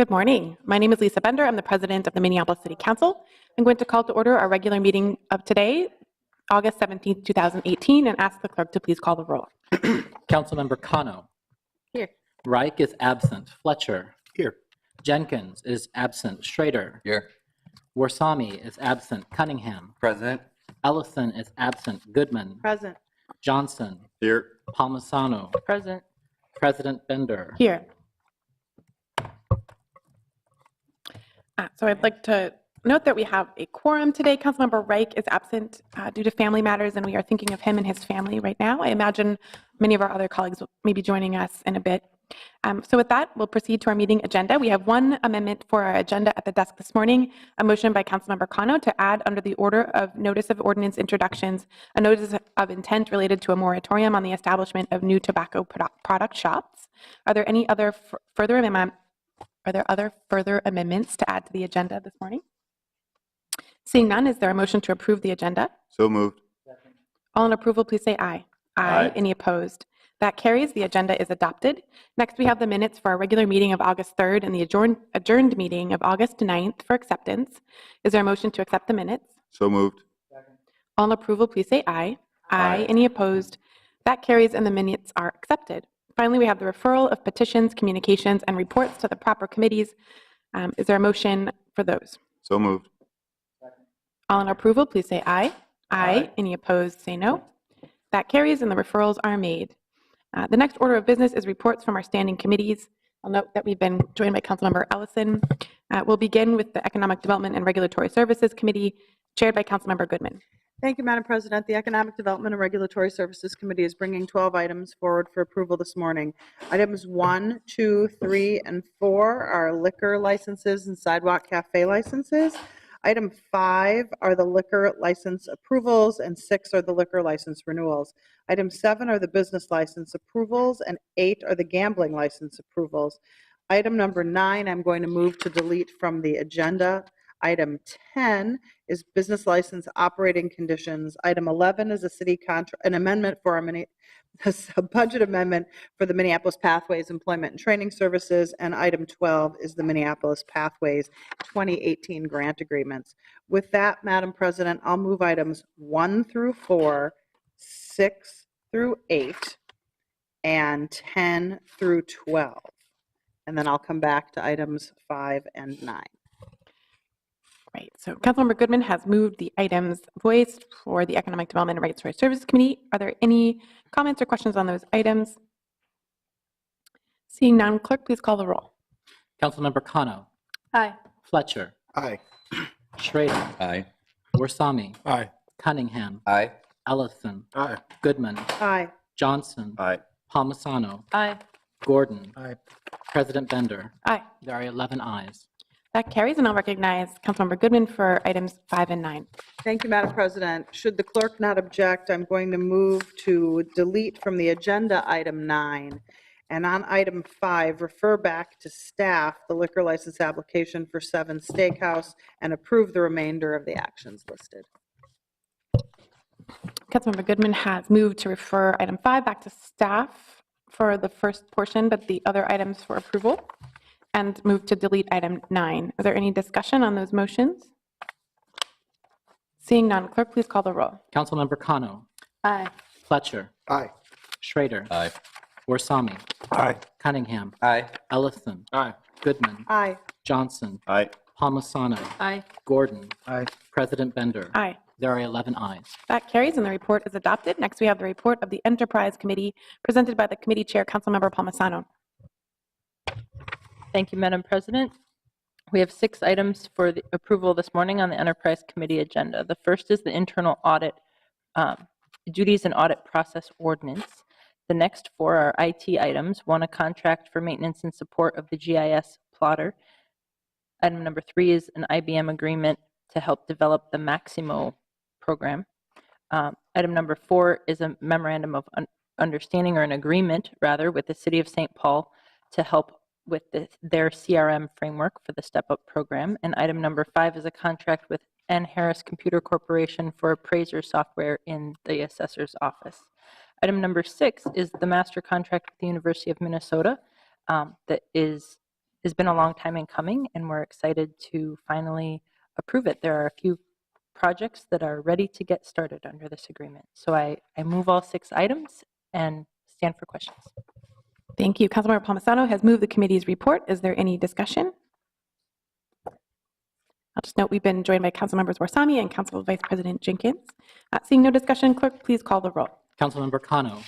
Good morning. My name is Lisa Bender. I'm the president of the Minneapolis City Council. I'm going to call to order our regular meeting of today, August 17th, 2018, and ask the clerk to please call the roll. Councilmember Kano. Here. Reich is absent. Fletcher. Here. Jenkins is absent. Schrader. Here. Warsami is absent. Cunningham. Present. Ellison is absent. Goodman. Present. Johnson. Here. Palmisano. Present. President Bender. Here. So I'd like to note that we have a quorum today. Councilmember Reich is absent due to family matters, and we are thinking of him and his family right now. I imagine many of our other colleagues may be joining us in a bit. So with that, we'll proceed to our meeting agenda. We have one amendment for our agenda at the desk this morning, a motion by Councilmember Kano to add under the order of notice of ordinance introductions, a notice of intent related to a moratorium on the establishment of new tobacco product shops. Are there any other further amendments to add to the agenda this morning? Seeing none, is there a motion to approve the agenda? So moved. All in approval, please say aye. Aye. Any opposed? That carries. The agenda is adopted. Next, we have the minutes for our regular meeting of August 3rd and the adjourned meeting of August 9th for acceptance. Is there a motion to accept the minutes? So moved. All in approval, please say aye. Aye. Any opposed? That carries and the minutes are accepted. Finally, we have the referral of petitions, communications, and reports to the proper committees. Is there a motion for those? So moved. All in approval, please say aye. Aye. Any opposed, say no. That carries and the referrals are made. The next order of business is reports from our standing committees. I'll note that we've been joined by Councilmember Ellison. We'll begin with the Economic Development and Regulatory Services Committee, chaired by Councilmember Goodman. Thank you, Madam President. The Economic Development and Regulatory Services Committee is bringing 12 items forward for approval this morning. Items 1, 2, 3, and 4 are liquor licenses and sidewalk cafe licenses. Item 5 are the liquor license approvals, and 6 are the liquor license renewals. Item 7 are the business license approvals, and 8 are the gambling license approvals. Item number 9, I'm going to move to delete from the agenda. Item 10 is business license operating conditions. Item 11 is an amendment for a budget amendment for the Minneapolis Pathways Employment and Training Services, and item 12 is the Minneapolis Pathways 2018 grant agreements. With that, Madam President, I'll move items 1 through 4, 6 through 8, and 10 through 12. And then I'll come back to items 5 and 9. Right, so Councilmember Goodman has moved the items voiced for the Economic Development and Regulatory Services Committee. Are there any comments or questions on those items? Seeing none, clerk, please call the roll. Councilmember Kano. Aye. Fletcher. Aye. Schrader. Aye. Warsami. Aye. Cunningham. Aye. Ellison. Aye. Goodman. Aye. Johnson. Aye. Palmisano. Aye. Gordon. Aye. President Bender. Aye. There are 11 ayes. That carries, and I'll recognize Councilmember Goodman for items 5 and 9. Thank you, Madam President. Should the clerk not object, I'm going to move to delete from the agenda item 9. And on item 5, refer back to staff the liquor license application for 7 Steakhouse and approve the remainder of the actions listed. Councilmember Goodman has moved to refer item 5 back to staff for the first portion, but the other items for approval, and move to delete item 9. Are there any discussion on those motions? Seeing none, clerk, please call the roll. Councilmember Kano. Aye. Fletcher. Aye. Schrader. Aye. Warsami. Aye. Cunningham. Aye. Ellison. Aye. Goodman. Aye. Johnson. Aye. Palmisano. Aye. Gordon. Aye. President Bender. Aye. There are 11 ayes. That carries, and the report is adopted. Next, we have the report of the Enterprise Committee presented by the committee chair, Councilmember Palmisano. Thank you, Madam President. We have 6 items for the approval this morning on the Enterprise Committee agenda. The first is the internal audit duties and audit process ordinance. The next 4 are IT items. 1, a contract for maintenance and support of the GIS plotter. Item number 3 is an IBM agreement to help develop the Maximo program. Item number 4 is a memorandum of understanding, or an agreement rather, with the City of St. Paul to help with their CRM framework for the Step Up program. And item number 5 is a contract with N. Harris Computer Corporation for appraiser software in the assessor's office. Item number 6 is the master contract with the University of Minnesota that is has been a long time in coming, and we're excited to finally approve it. There are a few projects that are ready to get started under this agreement. So I move all 6 items and stand for questions. Thank you. Councilmember Palmisano has moved the committee's report. Is there any discussion? I'll just note we've been joined by Councilmembers Warsami and Council Vice President Jenkins. Seeing no discussion, clerk, please call the roll. Councilmember Kano,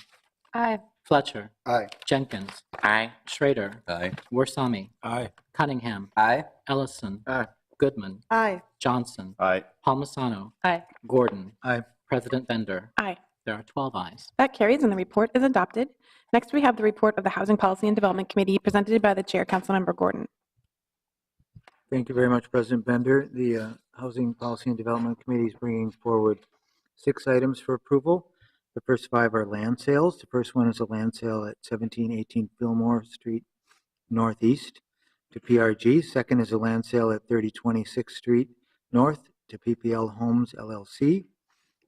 Aye. Fletcher, Aye. Jenkins, Aye. Schrader, Aye. Warsami, Aye. Cunningham, Aye. Ellison, Aye. Goodman, Aye. Johnson, Aye. Palmisano, Aye. Gordon, Aye. President Bender. Aye. There are 12 ayes. That carries and the report is adopted. Next, we have the report of the Housing Policy and Development Committee presented by the Chair, Councilmember Gordon. Thank you very much, President Bender. The Housing Policy and Development Committee is bringing forward 6 items for approval. The first 5 are land sales. The first one is a land sale at 1718 Fillmore Street Northeast to PRG. Second is a land sale at 3020 6th Street North to PPL Homes LLC.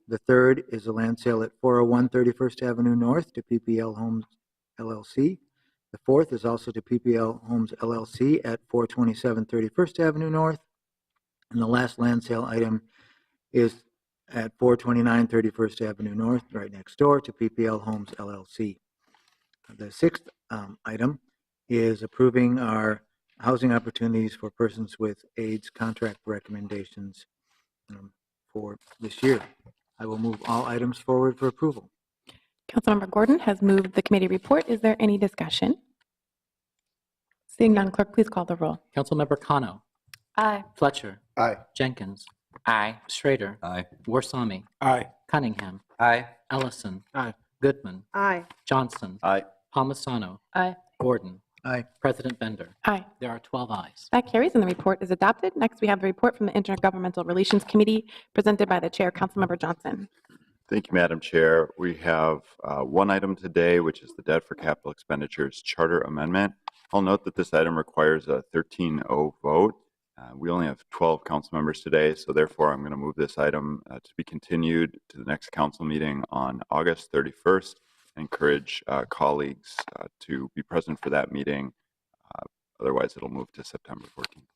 The third is a land sale at 401 31st Avenue North to PPL Homes LLC. The fourth is also to PPL Homes LLC at 427 31st Avenue North. And the last land sale item is at 429 31st Avenue North, right next door to PPL Homes LLC. The sixth item is approving our housing opportunities for persons with AIDS contract recommendations for this year. I will move all items forward for approval. Councilmember Gordon has moved the committee report. Is there any discussion? Seeing none, clerk, please call the roll. Councilmember Kano, Aye. Fletcher, Aye. Jenkins, Aye. Schrader, Aye. Warsami, Aye. Cunningham, Aye. Ellison, Aye. Goodman, Aye. Johnson, Aye. Palmisano, Aye. Gordon, Aye. President Bender. Aye. There are 12 ayes. That carries and the report is adopted. Next, we have the report from the Intergovernmental Relations Committee presented by the Chair, Councilmember Johnson. Thank you, Madam Chair. We have one item today, which is the Debt for Capital Expenditures Charter Amendment. I'll note that this item requires a 13-0 vote. We only have 12 council members today, so therefore I'm going to move this item to be continued to the next council meeting on August 31st. I encourage colleagues to be present for that meeting. Otherwise, it'll move to September 14th.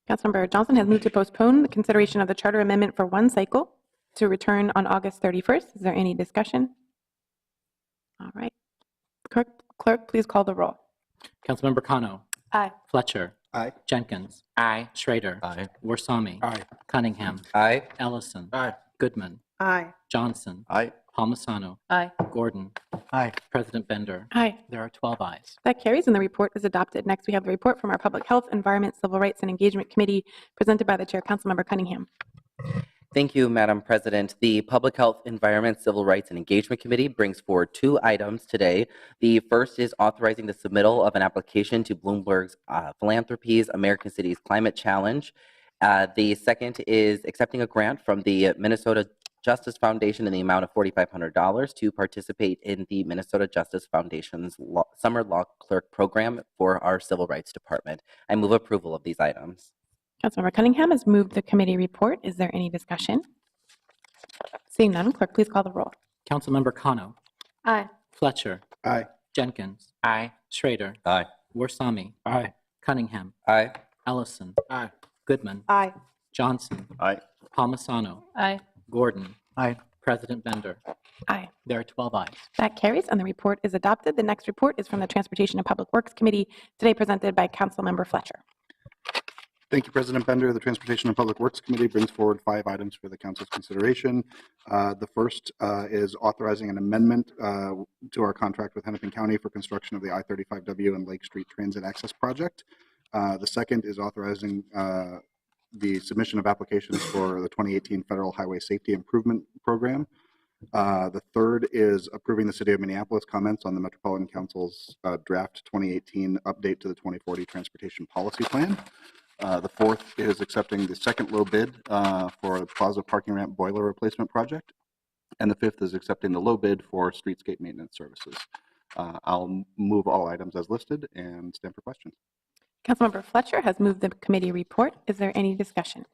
Councilmember Johnson has moved to postpone the consideration of the charter amendment for one cycle to return on August 31st. Is there any discussion? All right. Clerk, please call the roll. Councilmember Kano, Aye. Fletcher, Aye. Jenkins, Aye. Schrader, Aye. Warsami, Aye. Cunningham, Aye. Ellison, Aye. Goodman, Aye. Johnson, Aye. Palmisano, Aye. Gordon, Aye. President Bender. Aye. There are 12 ayes. That carries and the report is adopted. Next, we have the report from our Public Health, Environment, Civil Rights, and Engagement Committee presented by the Chair, Councilmember Cunningham. Thank you, Madam President. The Public Health, Environment, Civil Rights, and Engagement Committee brings forward 2 items today. The first is authorizing the submittal of an application to Bloomberg's Philanthropies American Cities Climate Challenge. The second is accepting a grant from the Minnesota Justice Foundation in the amount of $4,500 to participate in the Minnesota Justice Foundation's Summer Law Clerk Program for our Civil Rights Department. I move approval of these items. Councilmember Cunningham has moved the committee report. Is there any discussion? Seeing none, clerk, please call the roll. Councilmember Kano, Aye. Fletcher, Aye. Jenkins, Aye. Schrader, Aye. Warsami, Aye. Cunningham, Aye. Ellison, Aye. Goodman, Aye. Johnson, Aye. Palmisano, Aye. Gordon, Aye. President Bender. Aye. There are 12 ayes. That carries and the report is adopted. The next report is from the Transportation and Public Works Committee, today presented by Councilmember Fletcher. Thank you, President Bender. The Transportation and Public Works Committee brings forward 5 items for the council's consideration. The first is authorizing an amendment to our contract with Hennepin County for construction of the I-35W and Lake Street Transit Access Project. The second is authorizing the submission of applications for the 2018 Federal Highway Safety Improvement Program. The third is approving the City of Minneapolis comments on the Metropolitan Council's draft 2018 update to the 2040 Transportation Policy Plan. The fourth is accepting the second low bid for the Plaza Parking Ramp Boiler Replacement Project. And the fifth is accepting the low bid for streetscape maintenance services. I'll move all items as listed and stand for questions. Councilmember Fletcher has moved the committee report. Is there any discussion?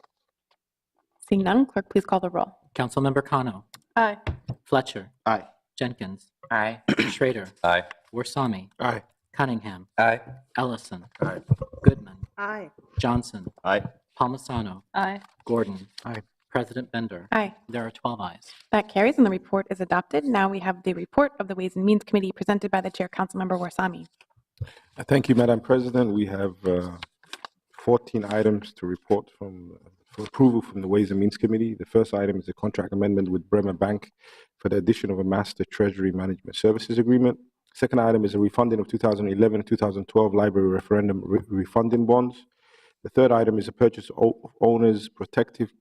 Seeing none, clerk, please call the roll. Councilmember Kano, Aye. Fletcher, Aye. Jenkins, Aye. Schrader, Aye. Warsami, Aye. Cunningham. Aye. Ellison. Aye. Goodman. Aye. Johnson. Aye. Palmisano. Aye. Gordon. Aye. President Bender. Aye. There are 12 ayes. That carries and the report is adopted. Now we have the report of the Ways and Means Committee presented by the Chair, Councilmember Warsame. Thank you, Madam President. We have 14 items to report for approval from the Ways and Means Committee. The first item is a contract amendment with Bremer Bank for the addition of a Master Treasury Management Services Agreement. Second item is a refunding of 2011 and 2012 library referendum refunding bonds. The third item is a purchase of owner's protective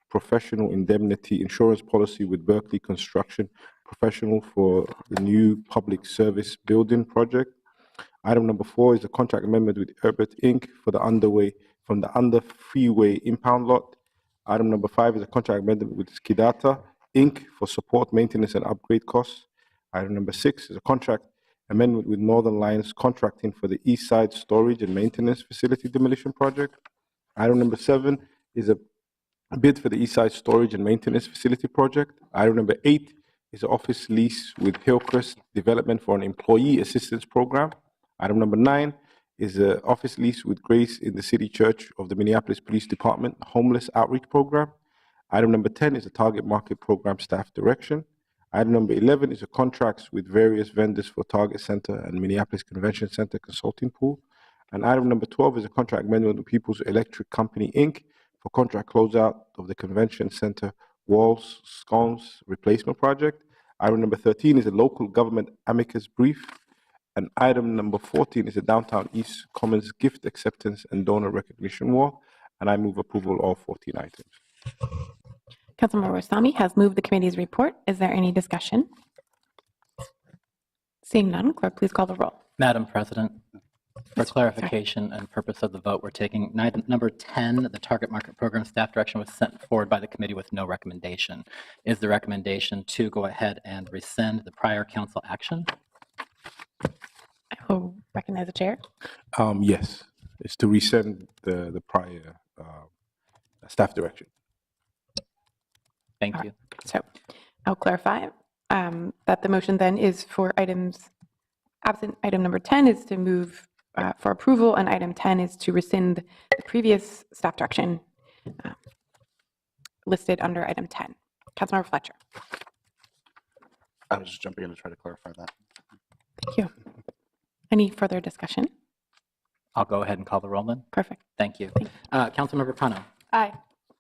professional indemnity insurance policy with Berkeley Construction Professional for the new public service building project. Item number 4 is a contract amendment with Herbert Inc. for the under freeway impound lot. Item number 5 is a contract amendment with Skidata Inc. for support, maintenance, and upgrade costs. Item number 6 is a contract amendment with Northern Lions Contracting for the East Side Storage and Maintenance Facility Demolition Project. Item number 7 is a bid for the East Side Storage and Maintenance Facility Project. Item number 8 is an office lease with Hillcrest Development for an employee assistance program. Item number 9 is an office lease with Grace in the City Church of the Minneapolis Police Department Homeless Outreach Program. Item number 10 is a Target Market Program staff direction. Item number 11 is a contracts with various vendors for Target Center and Minneapolis Convention Center consulting pool. And item number 12 is a contract amendment with People's Electric Company, Inc. for contract closeout of the Convention Center walls scones replacement project. Item number 13 is a local government amicus brief. And item number 14 is a Downtown East Commons gift acceptance and donor recognition wall. And I move approval of all 14 items. Councilmember Warsame has moved the committee's report. Is there any discussion? Seeing none, clerk, please call the roll. Madam President, for clarification and purpose of the vote, we're taking item number 10, the Target Market Program staff direction was sent forward by the committee with no recommendation. Is the recommendation to go ahead and rescind the prior council action? I will recognize the chair. Yes, it's to rescind the prior staff direction. Thank you. So I'll clarify that the motion then is for items absent item number 10 is to move for approval, and item 10 is to rescind the previous staff direction listed under item 10. Councilmember Fletcher. I was just jumping in to try to clarify that. Thank you. Any further discussion? I'll go ahead and call the roll then. Perfect. Thank you. Councilmember Kano. Aye.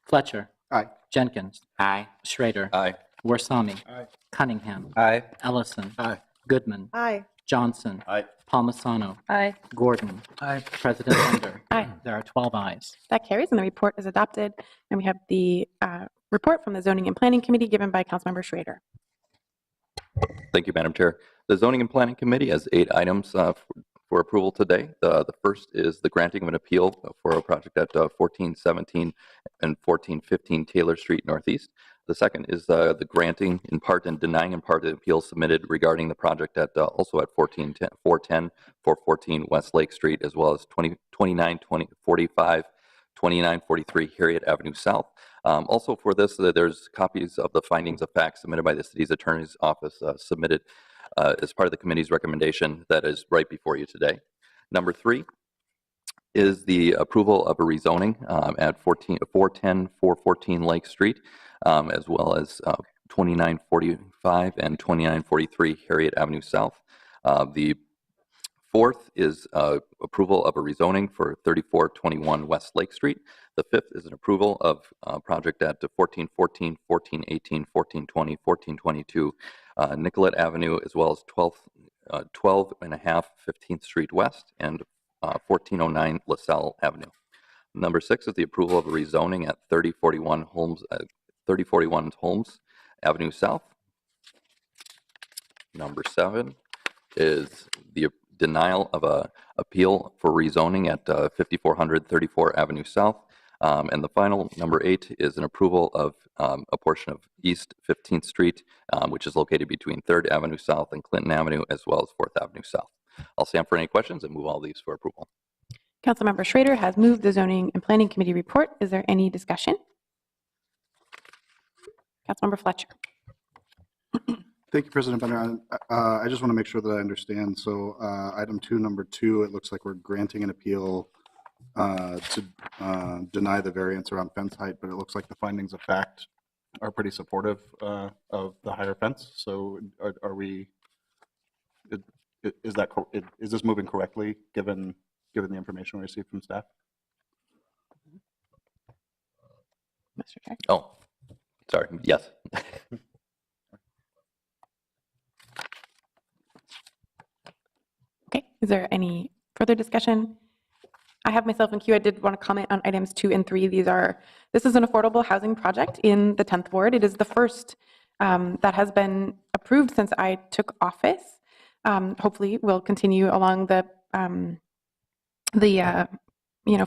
Fletcher. Aye. Jenkins. Aye. Schrader. Aye. Warsame. Aye. Cunningham. Aye. Ellison. Aye. Goodman. Aye. Johnson. Aye. Palmisano. Aye. Gordon. Aye. President Bender. Aye. There are 12 ayes. That carries, and the report is adopted. And we have the report from the Zoning and Planning Committee given by Councilmember Schrader. Thank you, Madam Chair. The Zoning and Planning Committee has 8 items for approval today. The first is the granting of an appeal for a project at 1417 and 1415 Taylor Street Northeast. The second is the granting in part and denying in part the appeal submitted regarding the project at also at 414 West Lake Street, as well as 2945, 2943 Harriet Avenue South. Also for this, there's copies of the findings of facts submitted by the city's attorney's office submitted as part of the committee's recommendation that is right before you today. Number 3 is the approval of a rezoning at 414 Lake Street, as well as 2945 and 2943 Harriet Avenue South. The fourth is approval of a rezoning for 3421 West Lake Street. The fifth is an approval of project at 1414, 1418, 1420, 1422 Nicollet Avenue, as well as 12 and a half 15th Street West and 1409 LaSalle Avenue. Number 6 is the approval of a rezoning at 3041 Holmes Avenue South. Number 7 is the denial of a appeal for rezoning at 5434 Avenue South. And the final, number 8, is an approval of a portion of East 15th Street, which is located between 3rd Avenue South and Clinton Avenue, as well as 4th Avenue South. I'll stand for any questions and move all these for approval. Councilmember Schrader has moved the Zoning and Planning Committee report. Is there any discussion? Councilmember Fletcher. Thank you, President Bender. I just want to make sure that I understand. So item 2, number 2, it looks like we're granting an appeal to deny the variance around fence height, but it looks like the findings of fact are pretty supportive of the higher fence. So are we, is that, is this moving correctly given the information we received from staff? Mr. Chair. Oh, sorry. Yes. Okay, is there any further discussion? I have myself in queue. I did want to comment on items 2 and 3. This is an affordable housing project in the 10th ward. It is the first that has been approved since I took office. Hopefully, we'll continue along the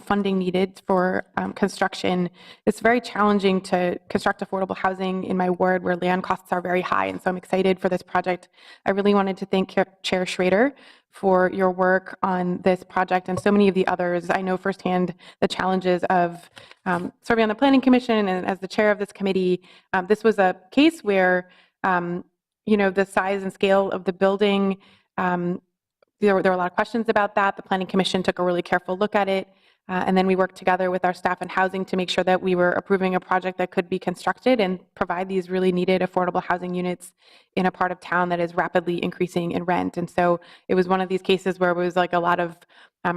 funding needed for construction. It's very challenging to construct affordable housing in my ward where land costs are very high, and so I'm excited for this project. I really wanted to thank Chair Schrader for your work on this project and so many of the others. I know firsthand the challenges of serving on the Planning Commission and as the chair of this committee. This was a case where, the size and scale of the building, there were a lot of questions about that. The Planning Commission took a really careful look at it. And then we worked together with our staff and housing to make sure that we were approving a project that could be constructed and provide these really needed affordable housing units in a part of town that is rapidly increasing in rent. And so it was one of these cases where it was like a lot of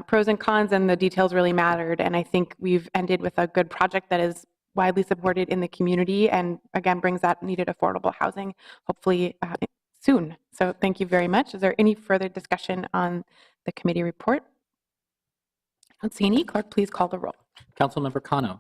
pros and cons, and the details really mattered. And I think we've ended with a good project that is widely supported in the community and, again, brings that needed affordable housing, hopefully soon. So thank you very much. Is there any further discussion on the committee report? I don't see any. Clerk, please call the roll. Councilmember Kano,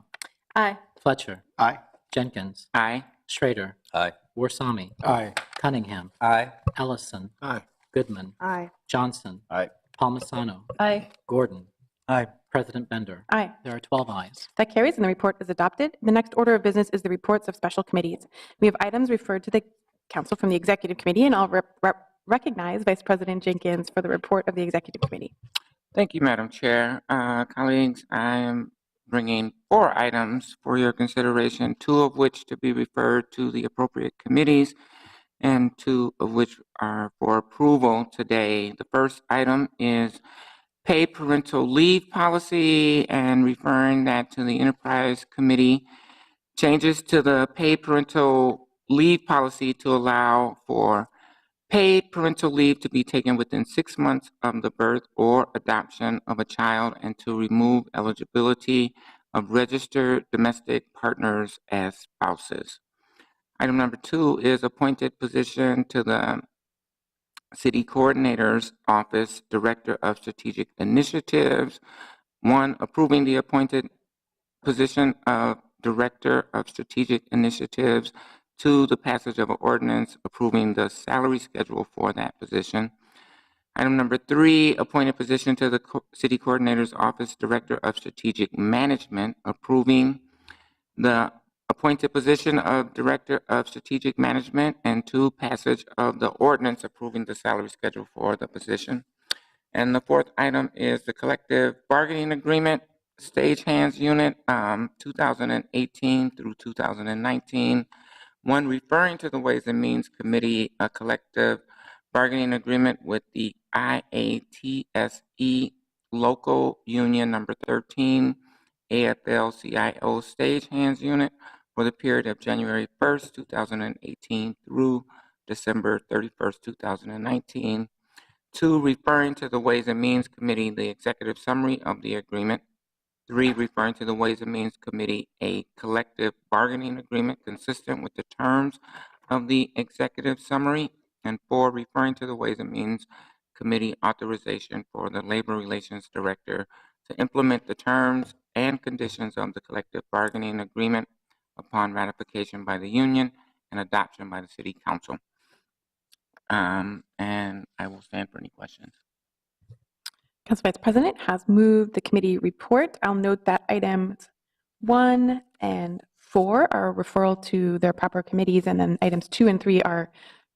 Aye. Fletcher, Aye. Jenkins, Aye. Schrader, Aye. Warsami, Aye. Cunningham, Aye. Ellison, Aye. Goodman, Aye. Johnson, Aye. Palmisano, Aye. Gordon, Aye. President Bender. Aye. There are 12 ayes. That carries, and the report is adopted. The next order of business is the reports of special committees. We have items referred to the council from the executive committee, and I'll recognize Vice President Jenkins for the report of the executive committee. Thank you, Madam Chair. Colleagues, I am bringing 4 items for your consideration, 2 of which to be referred to the appropriate committees and 2 of which are for approval today. The first item is pay parental leave policy and referring that to the Enterprise Committee. Changes to the pay parental leave policy to allow for paid parental leave to be taken within 6 months of the birth or adoption of a child and to remove eligibility of registered domestic partners as spouses. Item number 2 is appointed position to the City Coordinator's Office, Director of Strategic Initiatives. 1, approving the appointed position of Director of Strategic Initiatives. 2, the passage of an ordinance approving the salary schedule for that position. Item number 3, appointed position to the City Coordinator's Office, Director of Strategic Management, approving the appointed position of Director of Strategic Management, and 2, passage of the ordinance approving the salary schedule for the position. And the 4th item is the collective bargaining agreement, stagehands unit, 2018 through 2019. 1, referring to the Ways and Means Committee, a collective bargaining agreement with the IATSE Local Union Number 13, AFL-CIO Stagehands Unit for the period of January 1st, 2018 through December 31st, 2019. 2, referring to the Ways and Means Committee, the executive summary of the agreement. 3, referring to the Ways and Means Committee, a collective bargaining agreement consistent with the terms of the executive summary. And 4, referring to the Ways and Means Committee authorization for the Labor Relations Director to implement the terms and conditions of the collective bargaining agreement upon ratification by the union and adoption by the City Council. And I will stand for any questions. Council Vice President has moved the committee report. I'll note that items 1 and 4 are a referral to their proper committees, and then items 2 and 3 are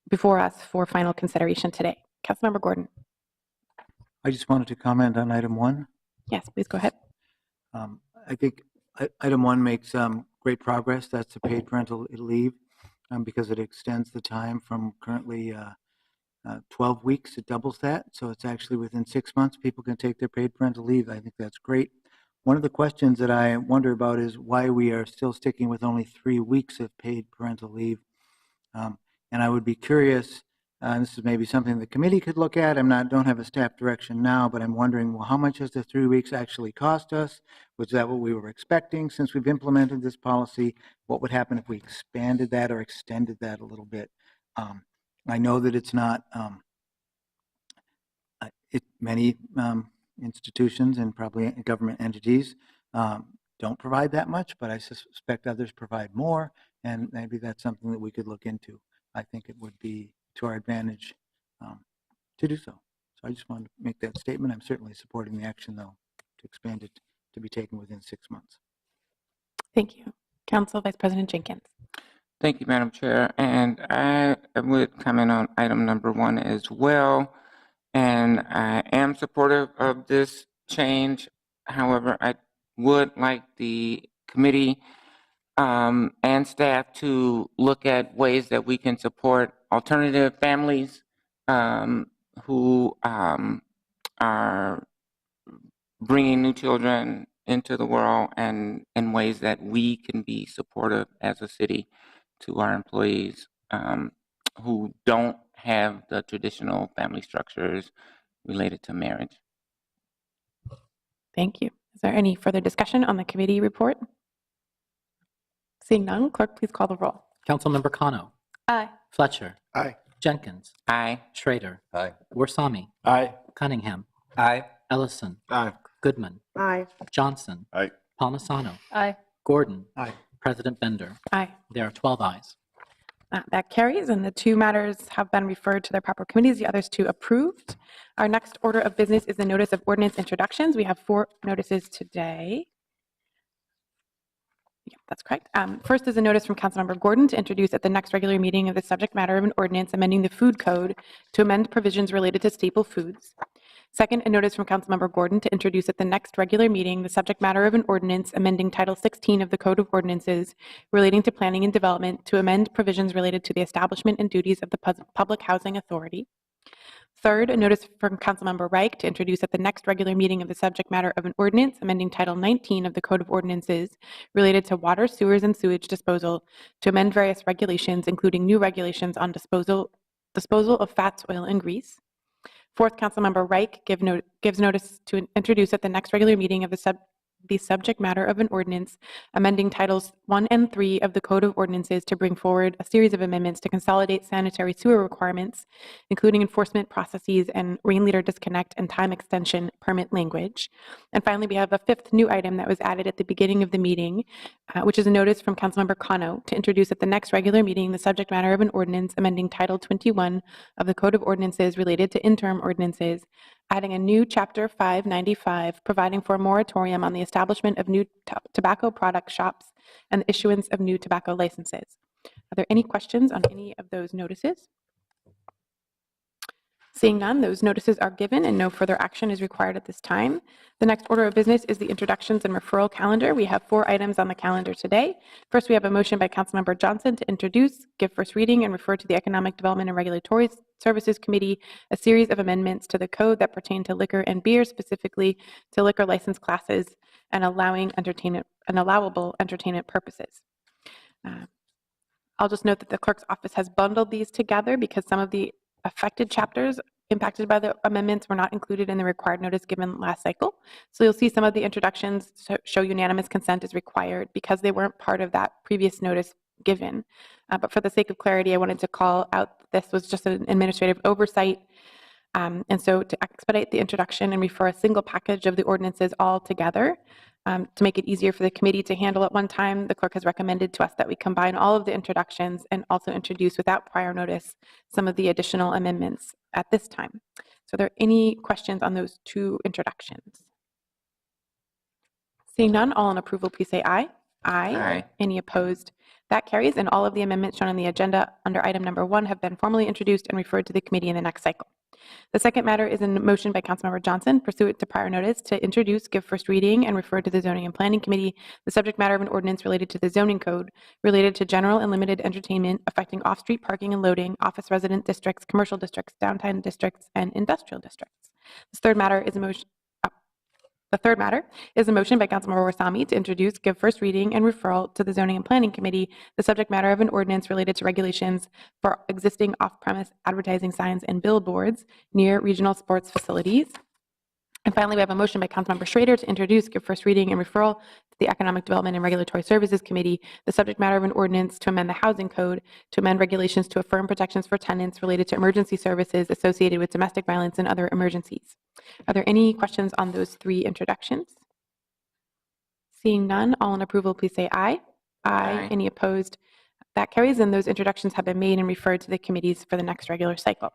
before us for final consideration today. Councilmember Gordon. I just wanted to comment on item 1. Yes, please go ahead. I think item 1 makes great progress. That's the paid parental leave. because it extends the time from currently 12 weeks. It doubles that. So it's actually within 6 months, people can take their paid parental leave. I think that's great. One of the questions that I wonder about is why we are still sticking with only 3 weeks of paid parental leave. And I would be curious, and this is maybe something the committee could look at. Don't have a staff direction now, but I'm wondering, well, how much has the 3 weeks actually cost us? Was that what we were expecting since we've implemented this policy? What would happen if we expanded that or extended that a little bit? I know that it's not, many institutions and probably government entities don't provide that much, but I suspect others provide more, and maybe that's something that we could look into. I think it would be to our advantage to do so. So I just wanted to make that statement. I'm certainly supporting the action, though, to expand it to be taken within 6 months. Thank you. Council Vice President Jenkins. Thank you, Madam Chair. And I would comment on item number 1 as well. And I am supportive of this change. However, I would like the committee and staff to look at ways that we can support alternative families who are bringing new children into the world, and in ways that we can be supportive as a city to our employees who don't have the traditional family structures related to marriage. Thank you. Is there any further discussion on the committee report? Seeing none, clerk, please call the roll. Councilmember Kano, Aye. Fletcher, Aye. Jenkins, Aye. Schrader, Aye. Warsami, Aye. Cunningham, Aye. Ellison, Aye. Goodman, Aye. Johnson, Aye. Palmisano, Aye. Gordon, Aye. President Bender. Aye. There are 12 ayes. That carries, and the 2 matters have been referred to their proper committees, the others 2 approved. Our next order of business is the notice of ordinance introductions. We have 4 notices today. Yeah, that's correct. First is a notice from Councilmember Gordon to introduce at the next regular meeting of the subject matter of an ordinance amending the food code to amend provisions related to staple foods. Second, a notice from Councilmember Gordon to introduce at the next regular meeting the subject matter of an ordinance amending Title 16 of the Code of Ordinances relating to planning and development to amend provisions related to the establishment and duties of the Public Housing Authority. Third, a notice from Councilmember Reich to introduce at the next regular meeting of the subject matter of an ordinance amending Title 19 of the Code of Ordinances related to water, sewers, and sewage disposal to amend various regulations, including new regulations on disposal of fats, oil, and grease. Fourth, Councilmember Reich gives notice to introduce at the next regular meeting of the subject matter of an ordinance amending Titles 1 and 3 of the Code of Ordinances to bring forward a series of amendments to consolidate sanitary sewer requirements, including enforcement processes and rain leader disconnect and time extension permit language. And finally, we have a 5th new item that was added at the beginning of the meeting, which is a notice from Councilmember Kano to introduce at the next regular meeting the subject matter of an ordinance amending Title 21 of the Code of Ordinances related to interim ordinances, adding a new Chapter 595, providing for a moratorium on the establishment of new tobacco product shops and the issuance of new tobacco licenses. Are there any questions on any of those notices? Seeing none, those notices are given and no further action is required at this time. The next order of business is the introductions and referral calendar. We have 4 items on the calendar today. First, we have a motion by Councilmember Johnson to introduce, give first reading, and refer to the Economic Development and Regulatory Services Committee a series of amendments to the code that pertain to liquor and beer, specifically to liquor license classes and allowing entertainment and allowable entertainment purposes. I'll just note that the clerk's office has bundled these together because some of the affected chapters impacted by the amendments were not included in the required notice given last cycle. So you'll see some of the introductions show unanimous consent is required because they weren't part of that previous notice given. But for the sake of clarity, I wanted to call out this was just an administrative oversight. And so to expedite the introduction and refer a single package of the ordinances all together, to make it easier for the committee to handle at one time, the clerk has recommended to us that we combine all of the introductions and also introduce without prior notice some of the additional amendments at this time. So are there any questions on those 2 introductions? Seeing none, all in approval, please say aye. Aye. Any opposed? That carries, and all of the amendments shown on the agenda under item number 1 have been formally introduced and referred to the committee in the next cycle. The second matter is a motion by Councilmember Johnson pursuant to prior notice to introduce, give first reading, and refer to the Zoning and Planning Committee the subject matter of an ordinance related to the zoning code related to general and limited entertainment affecting off-street parking and loading, office resident districts, commercial districts, downtown districts, and industrial districts. This third matter is a motion. The third matter is a motion by Councilmember Warsame to introduce, give first reading, and referral to the Zoning and Planning Committee the subject matter of an ordinance related to regulations for existing off-premise advertising signs and billboards near regional sports facilities. And finally, we have a motion by Councilmember Schrader to introduce, give first reading, and referral to the Economic Development and Regulatory Services Committee the subject matter of an ordinance to amend the Housing Code to amend regulations to affirm protections for tenants related to emergency services associated with domestic violence and other emergencies. Are there any questions on those three introductions? Seeing none, all in approval, please say aye. Aye. Any opposed? That carries, and those introductions have been made and referred to the committees for the next regular cycle.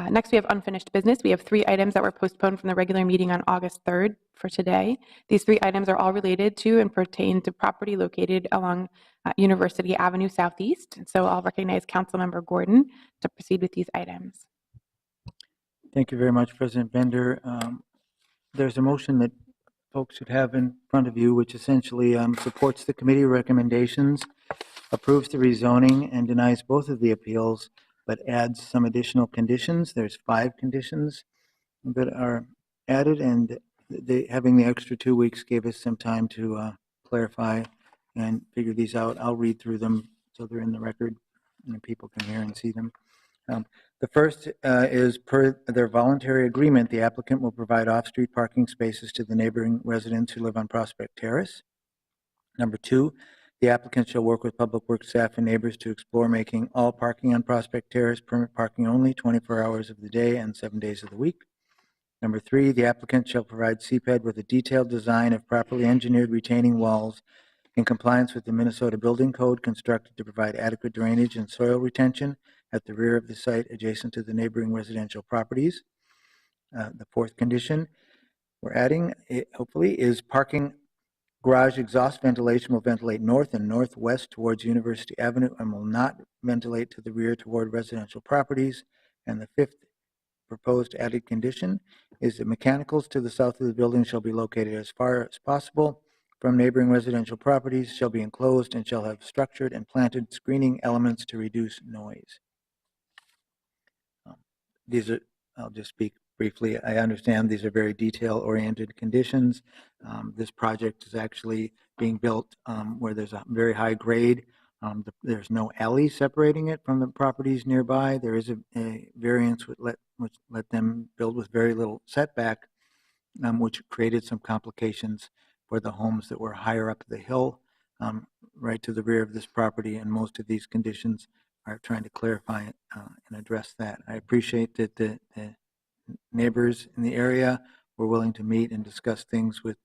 Next, we have unfinished business. We have 3 items that were postponed from the regular meeting on August 3rd for today. These 3 items are all related to and pertain to property located along University Avenue Southeast. And so I'll recognize Councilmember Gordon to proceed with these items. Thank you very much, President Bender. There's a motion that folks should have in front of you, which essentially supports the committee recommendations, approves the rezoning, and denies both of the appeals, but adds some additional conditions. There's 5 conditions that are added, and having the extra 2 weeks gave us some time to clarify and figure these out. I'll read through them so they're in the record and people can hear and see them. The first is per their voluntary agreement, the applicant will provide off-street parking spaces to the neighboring residents who live on Prospect Terrace. Number 2, the applicant shall work with Public Works staff and neighbors to explore making all parking on Prospect Terrace permit parking only 24 hours of the day and 7 days of the week. Number 3, the applicant shall provide CPED with a detailed design of properly engineered retaining walls in compliance with the Minnesota Building Code constructed to provide adequate drainage and soil retention at the rear of the site adjacent to the neighboring residential properties. The 4th condition we're adding, hopefully, is parking garage exhaust ventilation will ventilate north and northwest towards University Avenue and will not ventilate to the rear toward residential properties. And the 5th proposed added condition is that mechanicals to the south of the building shall be located as far as possible from neighboring residential properties, shall be enclosed, and shall have structured and planted screening elements to reduce noise. These are, I'll just speak briefly. I understand these are very detail-oriented conditions. This project is actually being built where there's a very high grade. There's no alley separating it from the properties nearby. There is a variance which let them build with very little setback, which created some complications for the homes that were higher up the hill, right to the rear of this property. And most of these conditions are trying to clarify it and address that. I appreciate that the neighbors in the area were willing to meet and discuss things with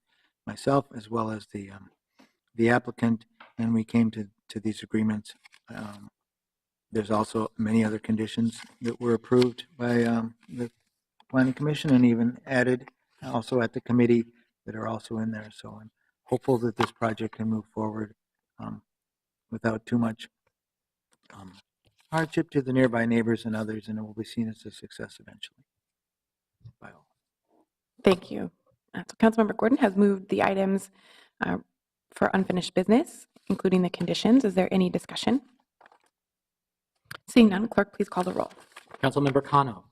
myself as well as the applicant, and we came to these agreements. There's also many other conditions that were approved by the Planning Commission and even added also at the committee that are also in there. So I'm hopeful that this project can move forward without too much hardship to the nearby neighbors and others, and it will be seen as a success eventually by all. Thank you. So Councilmember Gordon has moved the items for unfinished business, including the conditions. Is there any discussion? Seeing none, clerk, please call the roll. Councilmember Kano,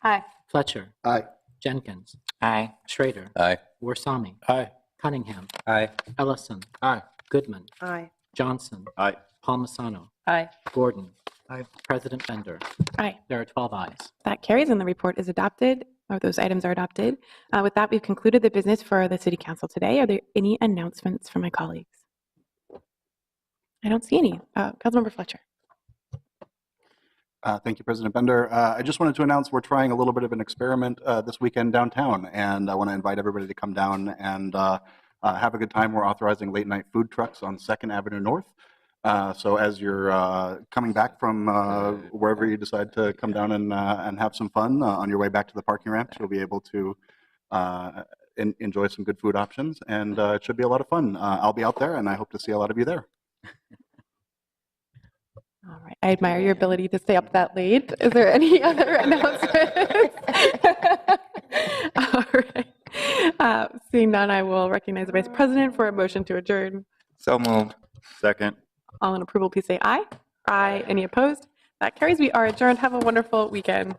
Aye. Fletcher, Aye. Jenkins, Aye. Schrader, Aye. Warsame, Aye. Cunningham, Aye. Ellison, Aye. Goodman, Aye. Johnson, Aye. Palmisano, Aye. Gordon, Aye. President Bender. Aye. There are 12 ayes. That carries and the report is adopted, or those items are adopted. With that, we've concluded the business for the City Council today. Are there any announcements from my colleagues? I don't see any. Councilmember Fletcher. Thank you, President Bender. I just wanted to announce we're trying a little bit of an experiment this weekend downtown, and I want to invite everybody to come down and have a good time. We're authorizing late night food trucks on 2nd Avenue North. So as you're coming back from wherever you decide to come down and have some fun on your way back to the parking ramps, you'll be able to enjoy some good food options, and it should be a lot of fun. I'll be out there, and I hope to see a lot of you there. All right. I admire your ability to stay up that late. Is there any other announcements? All right. Seeing none, I will recognize the Vice President for a motion to adjourn. So moved. Second. All in approval, please say aye. Aye. Any opposed? That carries. We are adjourned. Have a wonderful weekend.